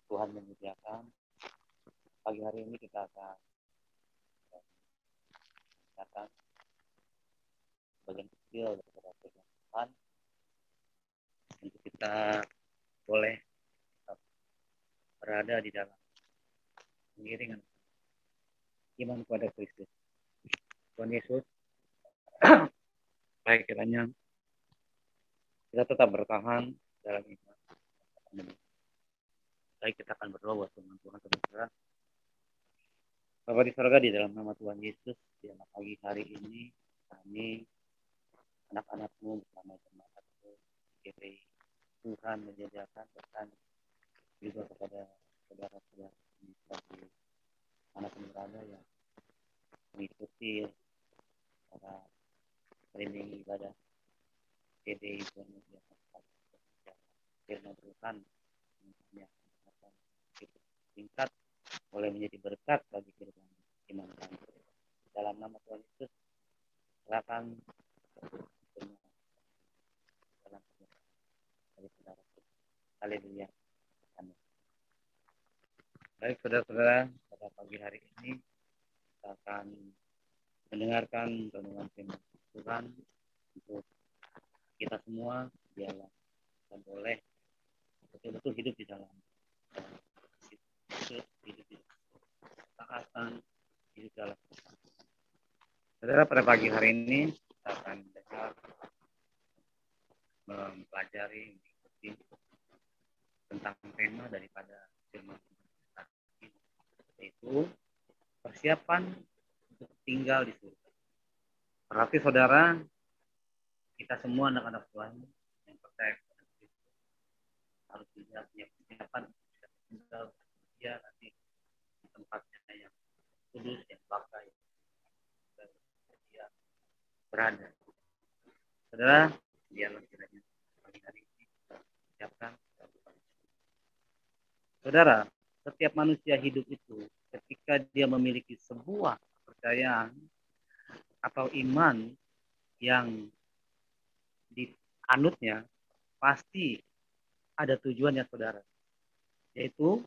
Tuhan menyediakan. Pagi hari ini kita akan mendengarkan bagian kecil daripada firman Tuhan untuk kita boleh berada di dalam pengiringan iman kepada Kristus. Tuhan Yesus, baik kiranya kita tetap bertahan dalam iman. Baik, kita akan berdoa buat firman Tuhan, saudara. Bapa di surga, di dalam nama Tuhan Yesus, di dalam pagi hari ini kami anak-anakmu bersama jemaatmu diberi Tuhan menyediakan pesan juga kepada saudara-saudara di mana pun berada yang mengikuti para streaming ibadah PDI Tuhan menyediakan firman Tuhan singkat boleh menjadi berkat bagi kehidupan iman kami. Dalam nama Tuhan Yesus, silakan dalam dari saudara. Haleluya. Amin. Baik saudara-saudara, pada pagi hari ini kita akan mendengarkan renungan firman Tuhan untuk kita semua, biarlah kita boleh betul-betul hidup di dalam hidup di taatan, hidup dalam. Saudara, pada pagi hari ini kita akan belajar mempelajari mengikuti tentang tema daripada firman Tuhan, yaitu persiapan untuk tinggal di surga. Berarti saudara, kita semua anak-anak Tuhan yang percaya kepada Kristus harus juga punya persiapan untuk tinggal dia nanti di tempatnya yang kudus, yang baka, yang dia berada. Saudara, biarlah kiranya pagi hari ini kita siapkan. Saudara, setiap manusia hidup itu ketika dia memiliki sebuah kepercayaan atau iman yang dianutnya, pasti ada tujuannya saudara. Yaitu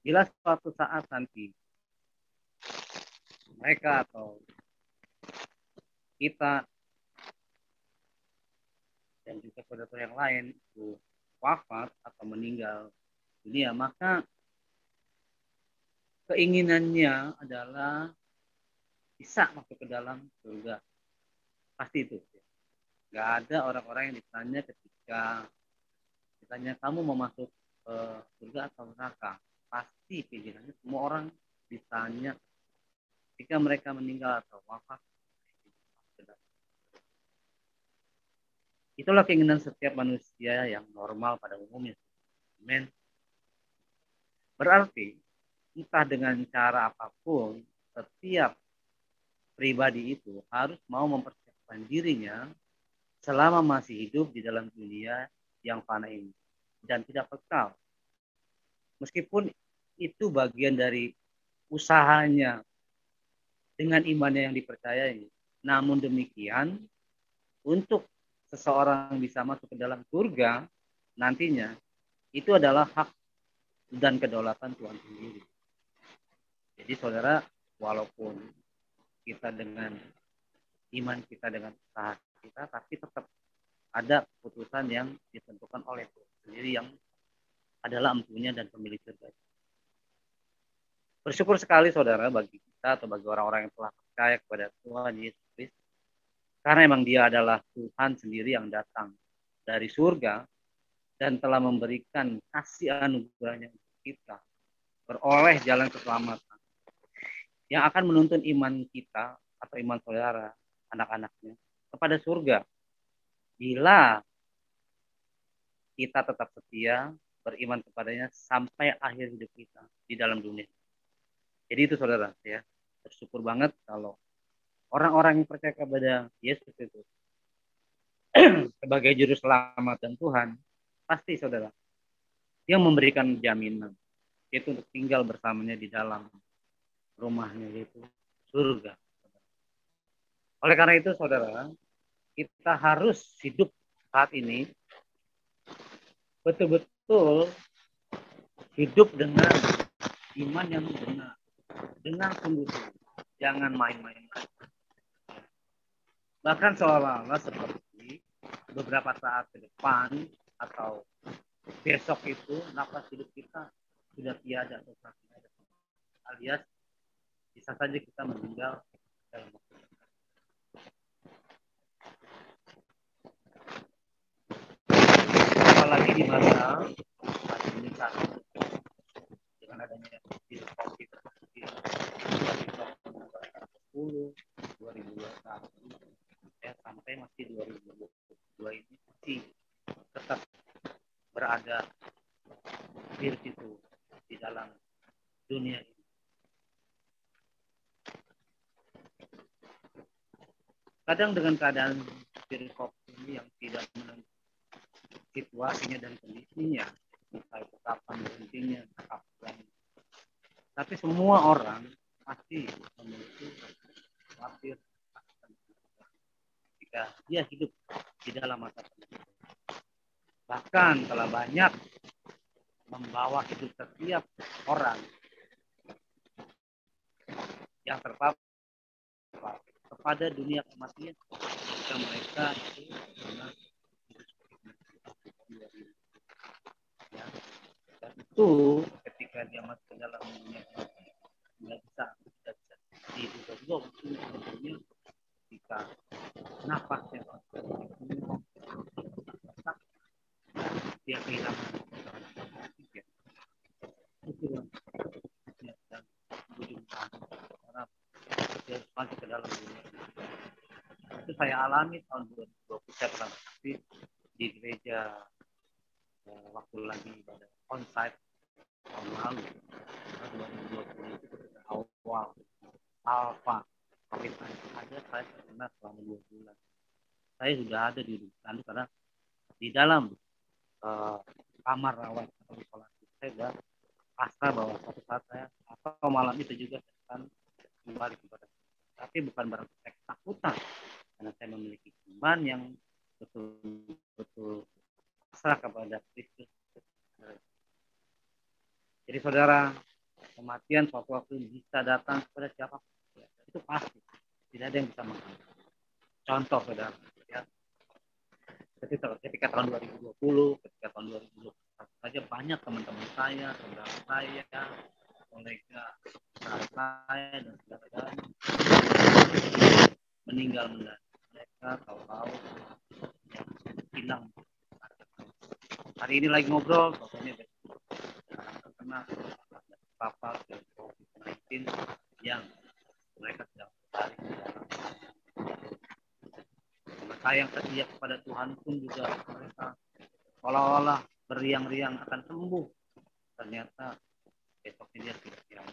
bila suatu saat nanti mereka atau kita dan juga saudara yang lain itu wafat atau meninggal dunia, maka keinginannya adalah bisa masuk ke dalam surga. Pasti itu. Nggak ada orang-orang yang ditanya ketika ditanya kamu mau masuk surga atau neraka. Pasti pilihannya semua orang ditanya ketika mereka meninggal atau wafat. Itulah keinginan setiap manusia yang normal pada umumnya. Amen. Berarti entah dengan cara apapun, setiap pribadi itu harus mau mempersiapkan dirinya selama masih hidup di dalam dunia yang fana ini dan tidak kekal. Meskipun itu bagian dari usahanya dengan imannya yang dipercayai. Namun demikian, untuk seseorang bisa masuk ke dalam surga nantinya, itu adalah hak dan kedaulatan Tuhan sendiri. Jadi saudara, walaupun kita dengan iman kita, dengan usaha kita, tapi tetap ada keputusan yang ditentukan oleh Tuhan sendiri yang adalah empunya dan pemilik surga. Bersyukur sekali saudara bagi kita atau bagi orang-orang yang telah percaya kepada Tuhan Yesus Kristus. Karena memang dia adalah Tuhan sendiri yang datang dari surga dan telah memberikan kasih anugerahnya untuk kita beroleh jalan keselamatan yang akan menuntun iman kita atau iman saudara, anak-anaknya kepada surga. Bila kita tetap setia beriman kepadanya sampai akhir hidup kita di dalam dunia. Jadi itu saudara, ya, bersyukur banget kalau orang-orang yang percaya kepada Yesus itu sebagai juru selamat dan Tuhan, pasti saudara, yang memberikan jaminan yaitu untuk tinggal bersamanya di dalam rumahnya, yaitu surga. Oleh karena itu saudara, kita harus hidup saat ini betul-betul hidup dengan iman yang benar, dengan sungguh-sungguh, jangan main-main. Bahkan seolah-olah seperti beberapa saat ke depan atau besok itu nafas hidup kita sudah tiada atau tidak, alias bisa saja kita meninggal dalam waktu. Apalagi di masa pandemi saat ini, dengan adanya virus COVID seperti 2020, 2021, ya sampai masih 2022 ini masih tetap berada virus itu di dalam dunia ini. Kadang dengan keadaan virus COVID ini yang tidak menentu situasinya dan kondisinya, misalnya kapan berhentinya, kapan. Tapi semua orang pasti memiliki khawatir jika dia hidup di dalam masa pandemi. Bahkan telah banyak membawa hidup setiap orang yang terpapar kepada dunia kematian jika mereka itu pernah ya. Dan itu ketika dia masuk ke dalam dunia kematian tidak bisa diduga juga sebetulnya ketika nafasnya dia kehilangan oksigen itu dan ujung tangan dia masuk ke dalam dunia. Itu saya alami tahun 2020. Saya pernah aktif di gereja waktu lagi ibadah onsite tahun lalu. 2020 itu ketika awal alfa COVID ada, saya terkena selama 2 bulan. Saya sudah ada di sana karena di dalam kamar rawat atau isolasi saya sudah pasrah bahwa suatu saat saya atau malam itu juga saya akan kembali kepada saya. Tapi bukan berarti saya ketakutan, karena saya memiliki iman yang betul-betul pasrah kepada Kristus. Jadi saudara, kematian suatu waktu bisa datang kepada siapapun, ya, itu pasti tidak ada yang bisa mengatakan. Contoh saudara, ya, ketika tahun 2020, ketika tahun 2021 saja banyak teman-teman saya, saudara saya, kolega saya dan saudara meninggal mendadak. Mereka tahu-tahu ya, hilang. Hari ini lagi ngobrol, pokoknya terkena terpapar dari COVID-19 yang mereka sedang berlari di dalam. Mereka yang setia kepada Tuhan pun juga mereka seolah-olah beriang-riang akan sembuh. Ternyata besoknya dia tidak hilang.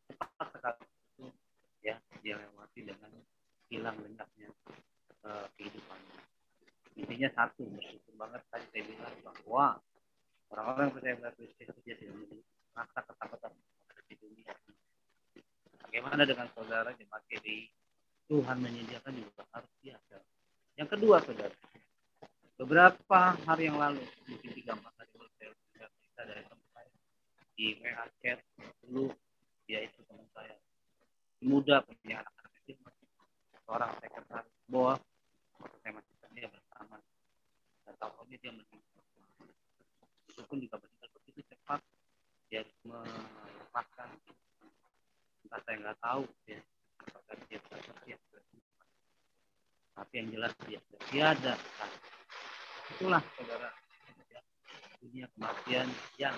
Cepat sekali itu ya dia lewati dengan hilang lenyapnya kehidupan. Intinya satu, bersyukur banget tadi saya bilang bahwa orang-orang yang percaya pada Kristus dia tidak memiliki rasa ketakutan di dunia. Bagaimana dengan saudara jemaat GBI? Tuhan menyediakan juga harus siap. Yang kedua saudara, beberapa hari yang lalu, mungkin 3-4 hari lalu saya cerita dari teman saya di WA chat dulu, dia itu teman saya muda punya anak-anak kecil, seorang sekretaris bahwa saya masih kerja bersama dan tahunnya dia meninggal. Itu pun juga meninggal begitu cepat, dia melepaskan, entah saya nggak tahu ya apakah dia bersedia, tapi yang jelas dia tiada. Itulah saudara dunia kematian yang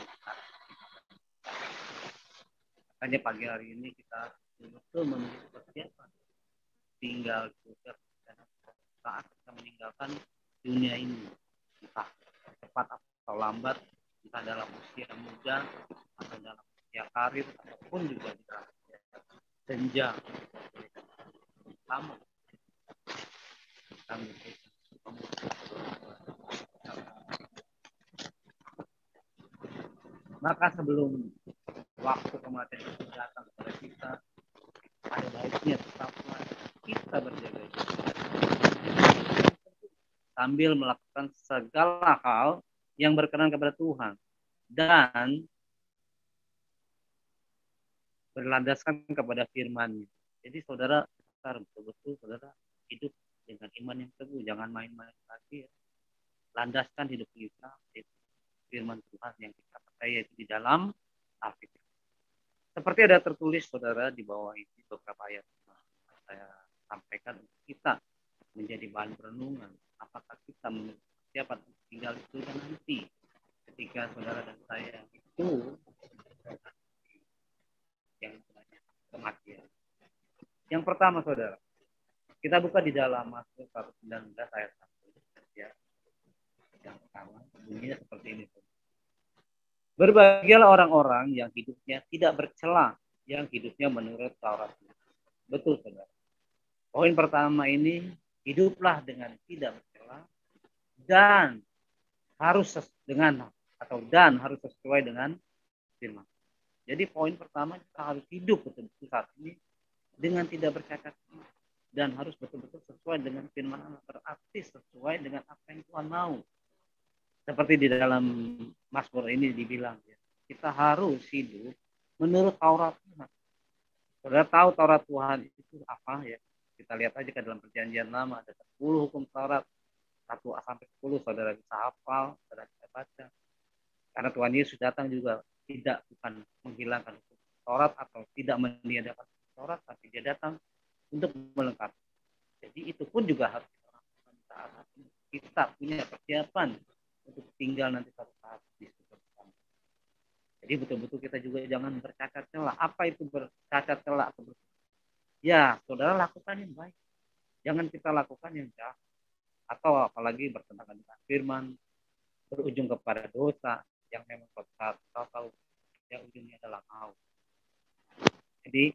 makanya pagi hari ini kita betul memiliki persiapan tinggal juga saat kita meninggalkan dunia ini, entah cepat atau lambat, entah dalam usia muda atau dalam usia karir ataupun juga di dalam senja sama kami. Maka sebelum waktu kematian itu datang kepada kita, ada baiknya tetaplah kita berjaga-jaga sambil melakukan segala hal yang berkenan kepada Tuhan dan berlandaskan kepada firman. Jadi saudara harus betul-betul saudara hidup dengan iman yang teguh, jangan main-main lagi. Ya. Landaskan hidup kita di firman Tuhan yang kita percaya itu di dalam Alkitab. Seperti ada tertulis saudara di bawah ini beberapa ayat yang saya sampaikan untuk kita menjadi bahan renungan. Apakah kita siapa tinggal itu dan nanti ketika saudara dan saya itu yang kematian. Yang pertama saudara, kita buka di dalam Mazmur 119 ayat 1 ya. Yang pertama bunyinya seperti ini. Berbahagialah orang-orang yang hidupnya tidak bercela, yang hidupnya menurut Taurat. Betul saudara. Poin pertama ini, hiduplah dengan tidak bercela dan harus harus sesuai dengan firman. Jadi poin pertama kita harus hidup betul-betul saat ini dengan tidak bercacat dan harus betul-betul sesuai dengan firman Allah, berarti sesuai dengan apa yang Tuhan mau. Seperti di dalam Mazmur ini dibilang ya, kita harus hidup menurut Taurat Tuhan. Saudara tahu Taurat Tuhan itu apa ya? Kita lihat aja ke dalam Perjanjian Lama ada 10 hukum Taurat 1 sampai 10 saudara bisa hafal, saudara bisa baca. Karena Tuhan Yesus datang juga bukan menghilangkan hukum Taurat atau tidak meniadakan Taurat, tapi dia datang untuk melengkapi. Jadi itu pun juga harus kita lakukan saat ini. Kita punya persiapan untuk tinggal nanti suatu saat di surga bersama. Jadi betul-betul kita juga jangan bercacat celah. Apa itu bercacat celah? Ya, saudara lakukan yang baik. Jangan kita lakukan yang jahat. Atau apalagi bertentangan dengan firman, berujung kepada dosa yang memang tahu yang ujungnya adalah maut. Jadi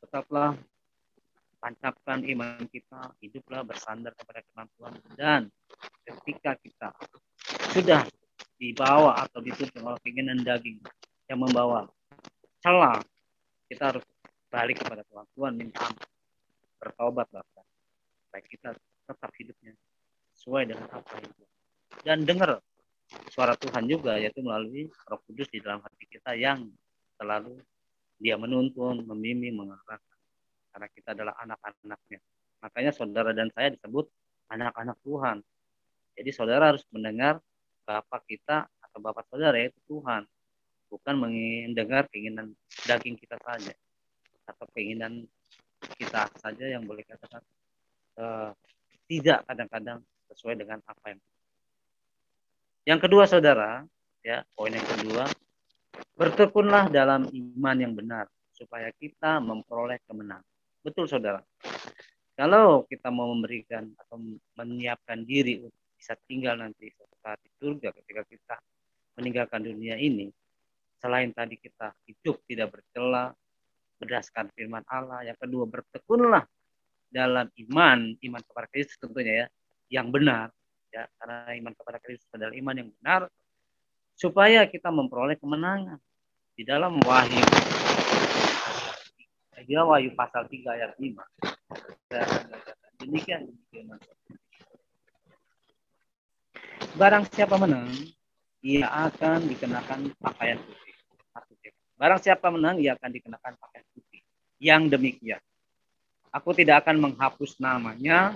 tetaplah tancapkan iman kita, hiduplah bersandar kepada firman Tuhan, dan ketika kita sudah dibawa atau dituntun oleh keinginan daging yang membawa celah, kita harus balik kepada Tuhan. Tuhan minta ampun, bertobat bahkan, supaya kita tetap hidupnya sesuai dengan apa itu. Dan dengar suara Tuhan juga, yaitu melalui Roh Kudus di dalam hati kita yang selalu dia menuntun, membimbing, mengarahkan. Karena kita adalah anak-anaknya. Makanya saudara dan saya disebut anak-anak Tuhan. Jadi saudara harus mendengar Bapak kita atau Bapak saudara yaitu Tuhan. Bukan mendengar keinginan daging kita saja. Atau keinginan kita saja yang boleh katakan tidak kadang-kadang sesuai dengan apa yang kedua saudara, ya poin yang kedua, bertekunlah dalam iman yang benar supaya kita memperoleh kemenangan. Betul saudara. Kalau kita mau memberikan atau menyiapkan diri untuk bisa tinggal nanti saat di surga ketika kita meninggalkan dunia ini, selain tadi kita hidup tidak bercela berdasarkan firman Allah, yang kedua bertekunlah dalam iman kepada Kristus tentunya ya, yang benar ya, karena iman kepada Kristus adalah iman yang benar, supaya kita memperoleh kemenangan. Di dalam Wahyu pasal 3 ayat 5. Demikian. Barang siapa menang, ia akan dikenakan pakaian putih. Barang siapa menang, ia akan dikenakan pakaian putih. Yang demikian, aku tidak akan menghapus namanya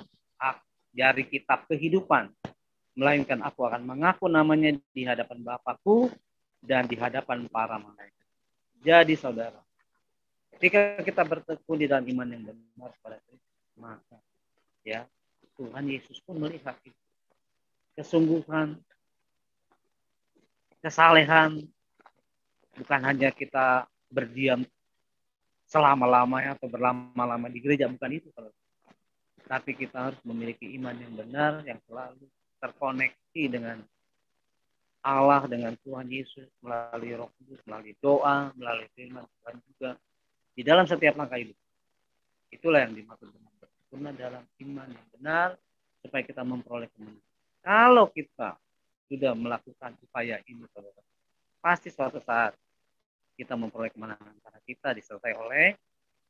dari kitab kehidupan, melainkan aku akan mengaku namanya di hadapan Bapakku dan di hadapan para malaikat. Jadi saudara, ketika kita bertekun di dalam iman yang benar pada Kristus, maka ya Tuhan Yesus pun melihat itu. Kesungguhan, kesalehan, bukan hanya kita berdiam selama-lamanya atau berlama-lama di gereja, bukan itu. Tapi kita harus memiliki iman yang benar, yang selalu terkoneksi dengan Allah, dengan Tuhan Yesus, melalui Roh Kudus, melalui doa, melalui firman Tuhan juga, di dalam setiap langkah hidup. Itulah yang dimaksud dengan bertekun dalam iman yang benar, supaya kita memperoleh kemenangan. Kalau kita sudah melakukan upaya ini, pasti suatu saat kita memperoleh kemenangan, karena kita disertai oleh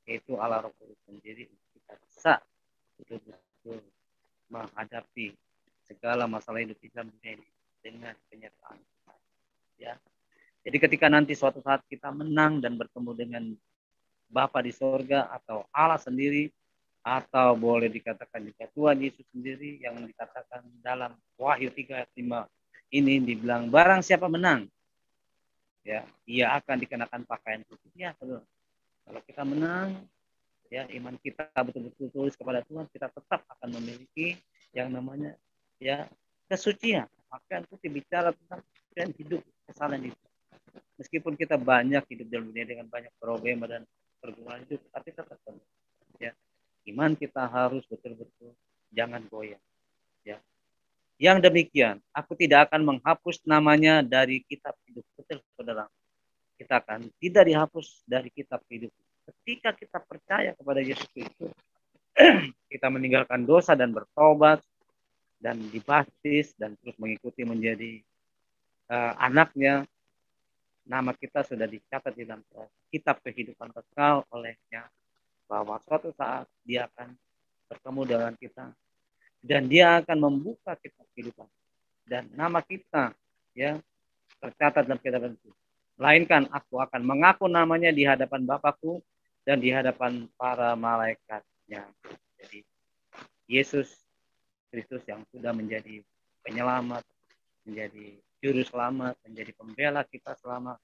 yaitu Allah Roh Kudus. Jadi kita bisa betul-betul menghadapi segala masalah hidup kita ini dengan penyertaan. Ya. Jadi ketika nanti suatu saat kita menang dan bertemu dengan Bapa di sorga atau Allah sendiri, atau boleh dikatakan juga Tuhan Yesus sendiri yang dikatakan dalam Wahyu 3 ayat 5 ini dibilang barang siapa menang, ya, ia akan dikenakan pakaian putih. Ya, betul. Kalau kita menang, ya, iman kita betul-betul tulus kepada Tuhan, kita tetap akan memiliki yang namanya, ya, kesucian. Pakaian putih bicara tentang kesucian hidup, kesalahan hidup. Meskipun kita banyak hidup dalam dunia dengan banyak problem dan pergumulan hidup, tapi tetap, ya, iman kita harus betul-betul jangan goyah, ya. Yang demikian, aku tidak akan menghapus namanya dari kitab hidup. Betul, saudara. Kita akan tidak dihapus dari kitab hidup. Ketika kita percaya kepada Yesus Kristus, kita meninggalkan dosa dan bertobat dan dibaptis dan terus mengikuti menjadi anaknya, nama kita sudah dicatat di dalam kitab kehidupan kekal olehnya, bahwa suatu saat dia akan bertemu dengan kita dan dia akan membuka kitab kehidupan dan nama kita, ya, tercatat dalam kitab itu. Melainkan aku akan mengaku namanya di hadapan Bapakku dan di hadapan para malaikatnya. Jadi Yesus Kristus yang sudah menjadi penyelamat, menjadi juru selamat, menjadi pembela kita selama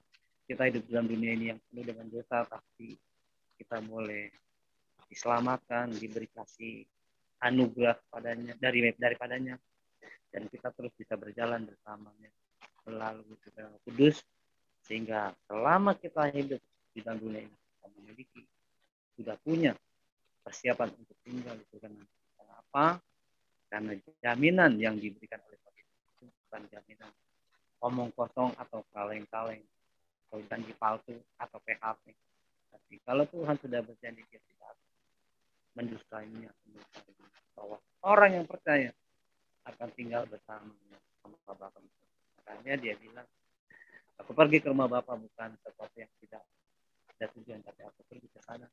kita hidup dalam dunia ini yang penuh dengan dosa, tapi kita boleh diselamatkan, diberi kasih anugerah padanya daripadanya, dan kita terus bisa berjalan bersamanya melalui Roh Kudus, sehingga selama kita hidup di dalam dunia ini kita memiliki, sudah punya persiapan untuk tinggal di surga nanti. Kenapa? Karena jaminan yang diberikan oleh Tuhan itu bukan jaminan omong kosong atau kaleng-kaleng atau janji palsu atau PHP. Tapi kalau Tuhan sudah berjanji, dia tidak akan mendustainya, bahwa orang yang percaya akan tinggal bersama Bapa. Makanya dia bilang, aku pergi ke rumah Bapa bukan sesuatu yang tidak ada tujuan, tapi aku pergi ke sana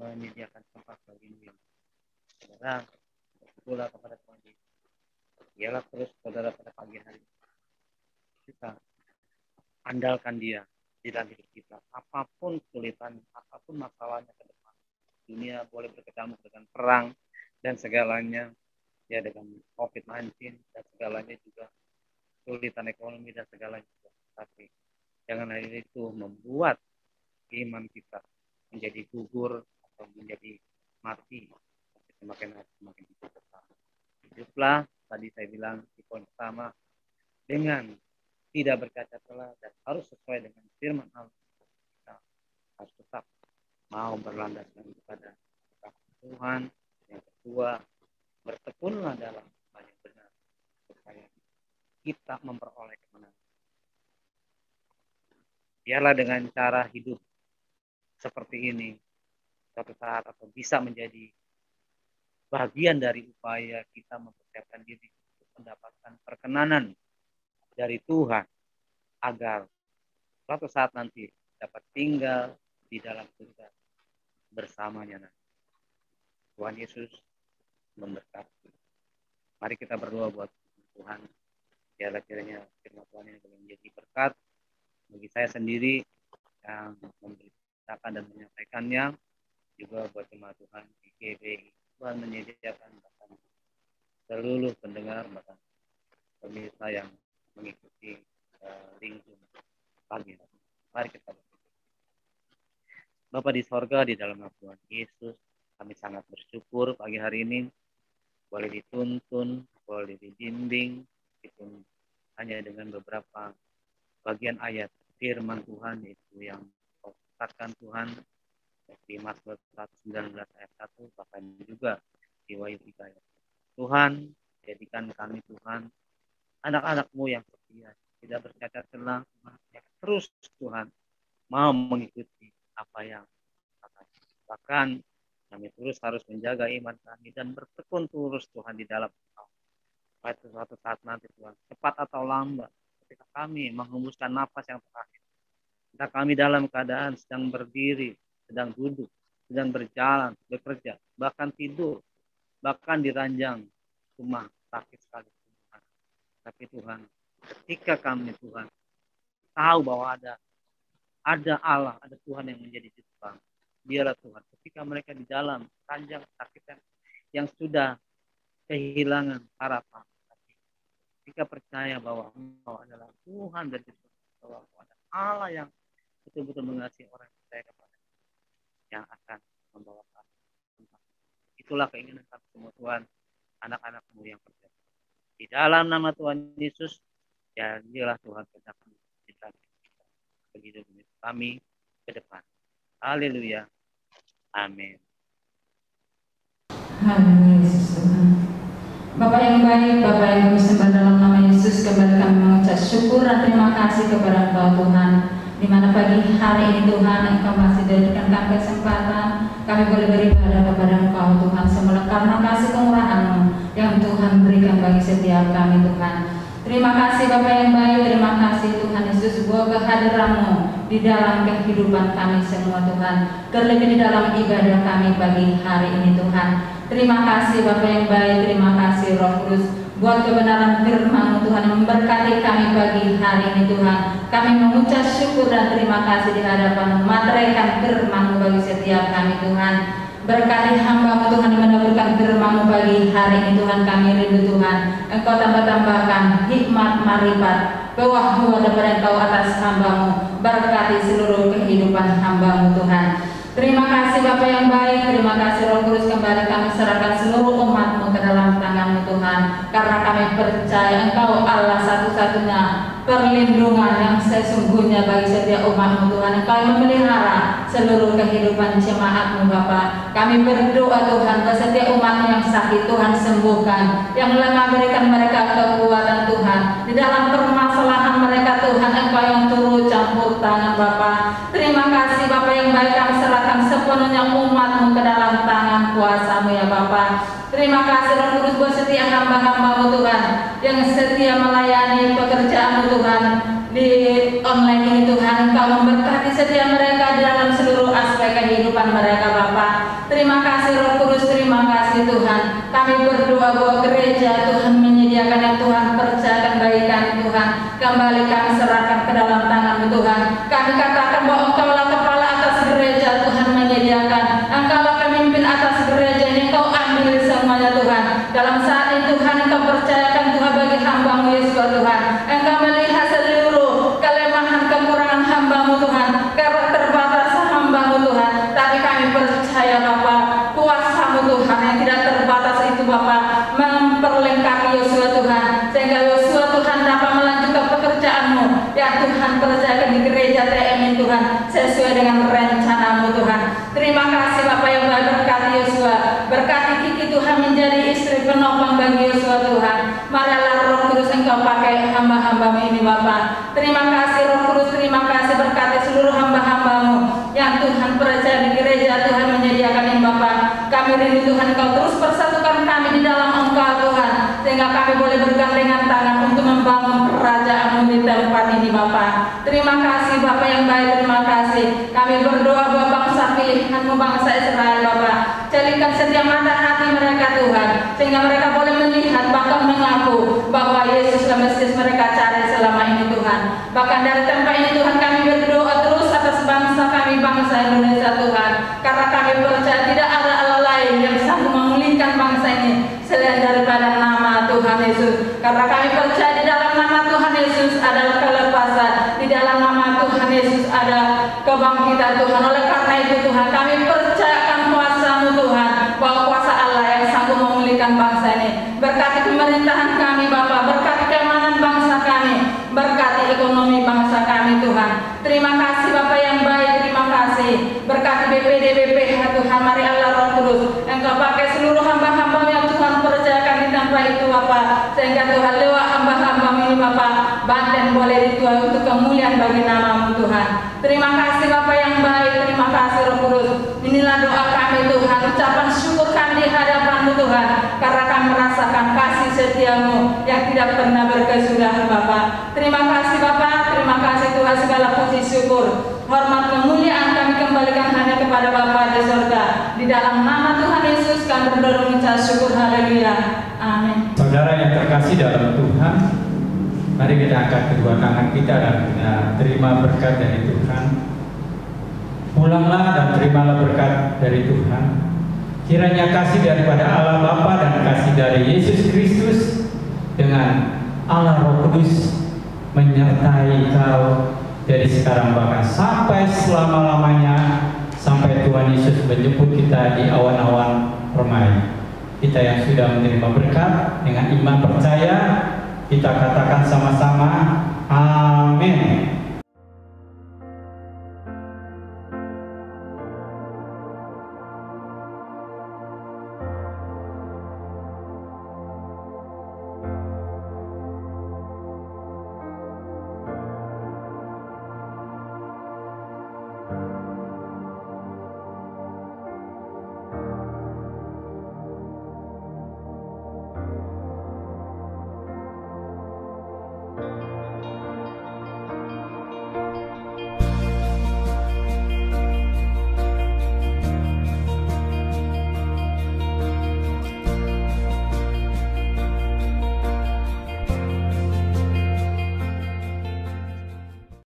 menyediakan tempat bagimu. Saudara, bersyukurlah kepada Tuhan Yesus. Dialah terus saudara pada pagi hari kita andalkan dia di dalam hidup kita. Apapun kesulitan, apapun masalahnya ke depan, dunia boleh berkecamuk dengan perang dan segalanya, ya, dengan COVID-19 dan segalanya juga, kesulitan ekonomi dan segalanya juga. Tapi jangan hal itu membuat iman kita menjadi gugur atau menjadi mati. Semakin hari semakin hiduplah, tadi saya bilang di poin pertama, dengan tidak berkaca celah dan harus sesuai dengan firman Allah. Kita harus tetap mau berlandaskan kepada Tuhan. Yang kedua, bertekunlah dalam hal yang benar supaya kita memperoleh kemenangan. Biarlah dengan cara hidup seperti ini suatu saat atau bisa menjadi bagian dari upaya kita mempersiapkan diri untuk mendapatkan perkenanan dari Tuhan, agar suatu saat nanti dapat tinggal di dalam surga bersamanya nanti. Tuhan Yesus memberkati. Mari kita berdoa buat Tuhan. Biarlah kiranya firman Tuhan ini boleh menjadi berkat bagi saya sendiri yang memberitakan dan menyampaikannya, juga buat jemaat Tuhan di GBI. Tuhan menyediakan bahkan seluruh pendengar, bahkan pemirsa yang mengikuti lingkung pagi. Mari kita berdoa. Bapa di sorga, di dalam nama Tuhan Yesus, kami sangat bersyukur pagi hari ini boleh dituntun, boleh dibimbing, itu hanya dengan beberapa bagian ayat firman Tuhan, itu yang katakan Tuhan di Mazmur 119 ayat 1, bahkan juga di Wahyu 3 ayat. Tuhan, jadikan kami Tuhan anak-anak-Mu yang setia, tidak bercacat celah, yang terus Tuhan mau mengikuti apa yang katakan. Bahkan kami terus harus menjaga iman kami dan bertekun terus Tuhan di dalam Engkau. Supaya suatu saat nanti Tuhan, cepat atau lambat, ketika kami menghembuskan nafas yang terakhir, ketika kami dalam keadaan sedang berdiri, sedang duduk, sedang berjalan, bekerja, bahkan tidur, bahkan di ranjang rumah sakit sekali Tuhan. Tapi Tuhan, ketika kami Tuhan tahu bahwa ada Allah, ada Tuhan yang menjadi Tuhan, Biarlah Tuhan, ketika mereka di dalam ranjang kesakitan yang sudah kehilangan harapan, ketika percaya bahwa Engkau adalah Tuhan dan bahwa Engkau adalah Allah yang betul-betul mengasihi orang yang percaya kepada yang akan membawa kami. Itulah keinginan kami semua Tuhan, anak-anak-Mu yang percaya. Di dalam nama Tuhan Yesus, jadilah Tuhan kehendak-Mu bagi hidup kami ke depan. Haleluya. Amin. Haleluya Yesus Tuhan. Bapak yang baik, Bapak yang kami sembah dalam nama Yesus, kembali kami mengucap syukur dan terima kasih kepada Engkau Tuhan, di mana pagi hari ini Tuhan Engkau masih berikan kami kesempatan kami boleh beribadah kepada Engkau Tuhan, semula karena kasih kemurahan-Mu yang Tuhan berikan bagi setiap kami Tuhan. Terima kasih Bapak yang baik, terima kasih Tuhan Yesus buat kehadiran-Mu di dalam kehidupan kami semua Tuhan, terlebih di dalam ibadah kami pagi hari ini Tuhan. Terima kasih Bapak yang baik, terima kasih Roh Kudus buat kebenaran firman-Mu Tuhan yang memberkati kami pagi hari ini Tuhan. Kami mengucap syukur dan terima kasih di hadapan-Mu, materaikan firman-Mu bagi setiap kami Tuhan. Berkati hamba-Mu Tuhan yang meneburkan firman-Mu pagi hari ini Tuhan. Kami rindu Tuhan Engkau tambah-tambahkan hikmat marifat kewahyu daripada Engkau atas hamba-Mu. Berkati seluruh kehidupan hamba-Mu Tuhan. Terima kasih Bapak yang baik, terima kasih Roh Kudus, kembali kami serahkan seluruh umat-Mu ke dalam tangan-Mu Tuhan, karena kami percaya Engkau Allah satu-satunya perlindungan yang sesungguhnya bagi setiap umat-Mu Tuhan. Engkau yang memelihara seluruh kehidupan jemaat-Mu Bapa. Kami berdoa Tuhan ke setiap umat yang sakit Tuhan sembuhkan, yang lemah berikan mereka kekuatan Tuhan di dalam permasalahan mereka Tuhan. Engkau yang turut campur tangan Bapa. Terima kasih Bapak yang baik, kami serahkan sepenuhnya umat-Mu ke dalam tangan kuasa-Mu ya Bapa. Terima kasih Roh Kudus buat setiap hamba-hamba-Mu Tuhan yang setia melayani pekerjaan-Mu Tuhan di online ini Tuhan. Engkau memberkati setiap mereka di dalam seluruh aspek kehidupan mereka Bapa. Terima kasih Roh Kudus, terima kasih Tuhan. Kami berdoa buat gereja Tuhan menyediakan yang Tuhan percayakan bagi kami Tuhan. Kembali kami serahkan ke dalam tangan-Mu Tuhan. Kami katakan bahwa Engkaulah kepala atas gereja Tuhan menyediakan. Engkaulah pemimpin atas gereja ini. Engkau ambil semuanya Tuhan. Dalam saat ini Tuhan Engkau percayakan Tuhan bagi hamba-Mu Yesus Tuhan. Engkau melihat seluruh kelemahan kekurangan hamba-Mu Tuhan, keterbatasan hamba-Mu Tuhan. Tapi kami percaya Bapa, kuasa-Mu Tuhan yang tidak terbatas itu Bapa memperlengkapi Yosua Tuhan, sehingga Yosua Tuhan dapat melanjutkan pekerjaan-Mu yang Tuhan percayakan di gereja TM Tuhan sesuai dengan rencana-Mu Tuhan. Terima kasih Bapak yang baik, berkati Yosua, berkati Kiki Tuhan menjadi istri penopang bagi Yosua Tuhan. Marilah Roh Kudus Engkau pakai hamba-hamba-Mu ini Bapak. Terima kasih Roh Kudus, terima kasih, berkati seluruh hamba-hamba-Mu yang Tuhan percaya di gereja Tuhan menyediakan ini Bapak. Kami rindu Tuhan Engkau terus persatukan kami di dalam Engkau Tuhan, sehingga kami boleh bergandengan tangan untuk membangun kerajaan-Mu di tempat ini Bapak. Terima kasih Bapak yang baik, terima kasih. Kami berdoa buat bangsa pilihan-Mu, bangsa Israel Bapak. Jadikan setiap mata hati mereka Tuhan, sehingga mereka boleh melihat bahkan mengaku bahwa Yesuslah Mesias mereka cari selama ini Tuhan. Bahkan dari tempat ini Tuhan kami berdoa terus atas bangsa kami, bangsa Indonesia Tuhan, karena kami percaya tidak ada Allah lain yang sanggup memulihkan bangsa ini selain daripada nama Tuhan Yesus. Karena kami percaya di dalam nama Tuhan Yesus adalah kelepasan, di dalam nama Tuhan Yesus ada kebangkitan Tuhan. Oleh karena itu Tuhan kami percayakan kuasa-Mu Tuhan, bahwa kuasa Allah yang sanggup memulihkan bangsa ini. Berkati pemerintahan kami Bapak, berkati keamanan bangsa kami, berkati ekonomi bangsa kami Tuhan. Terima kasih Bapak yang baik, terima kasih. Berkati BPD, BPH Tuhan. Mari Allah Roh Kudus Engkau pakai seluruh hamba-hamba yang Tuhan percayakan di tempat itu Bapak, sehingga Tuhan lewat hamba-hamba ini Bapak, Banten boleh dituai untuk kemuliaan bagi nama-Mu Tuhan. Terima kasih Bapak yang baik, terima kasih Roh Kudus. Inilah doa kami Tuhan, ucapan syukur kami di hadapan-Mu Tuhan, karena kami merasakan kasih setia-Mu yang tidak pernah berkesudahan Bapak. Terima kasih Bapak, terima kasih Tuhan. Segala puji syukur, hormat, kemuliaan kami kembalikan hanya kepada Bapa di surga. Di dalam nama Tuhan Yesus kami berdoa mengucap syukur, haleluya, amin. Saudara yang terkasih dalam Tuhan, mari kita angkat kedua tangan kita dan kita terima berkat dari Tuhan. Pulanglah dan terimalah berkat dari Tuhan. Kiranya kasih daripada Allah Bapa dan kasih dari Yesus Kristus dengan Allah Roh Kudus menyertai kau dari sekarang bahkan sampai selama-lamanya, sampai Tuhan Yesus menjemput kita di awan-awan permai. Kita yang sudah menerima berkat dengan iman percaya, kita katakan sama-sama, amin.